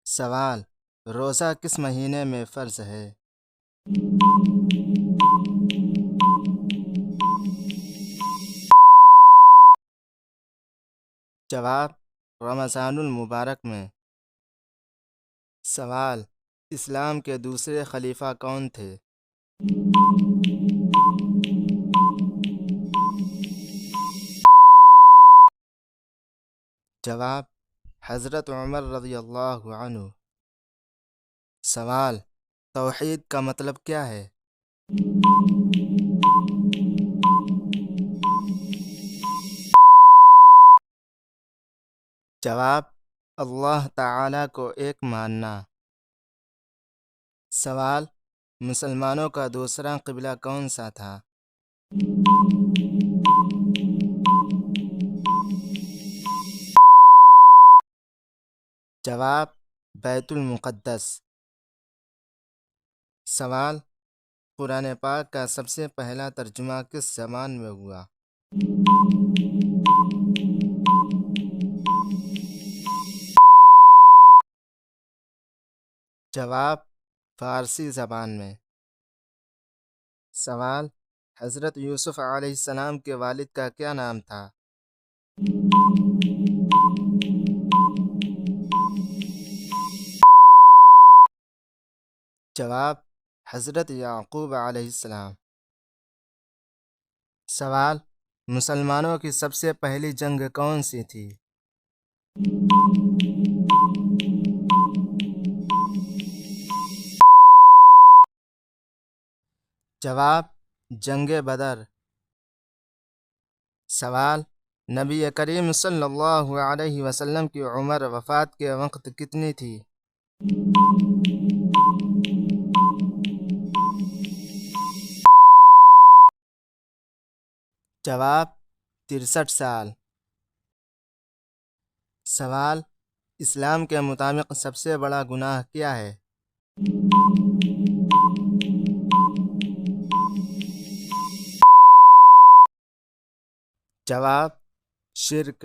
سوال: روزہ کس مہینے میں فرض ہے؟ جواب: رمضان المبارک میں۔ سوال: اسلام کے دوسرے خلیفہ کون تھے؟ جواب: حضرت عمر رضی اللہ عنہ۔ سوال: توحید کا مطلب کیا ہے؟ جواب: اللہ تعالیٰ کو ایک ماننا۔ سوال: مسلمانوں کا دوسرا قبلہ کون سا تھا؟ جواب: بیت المقدس۔ سوال: قرآن پاک کا سب سے پہلا ترجمہ کس زبان میں ہوا؟ جواب: فارسی زبان میں۔ سوال: حضرت یوسف علیہ السلام کے والد کا کیا نام تھا؟ جواب: حضرت یعقوب علیہ السلام۔ سوال: مسلمانوں کی سب سے پہلی جنگ کون سی تھی؟ جواب: جنگ بدر۔ سوال: نبی کریم صلی اللہ علیہ وسلم کی عمر وفات کے وقت کتنی تھی؟ جواب: 63 سال۔ سوال: اسلام کے مطابق سب سے بڑا گناہ کیا ہے؟ جواب: شرک۔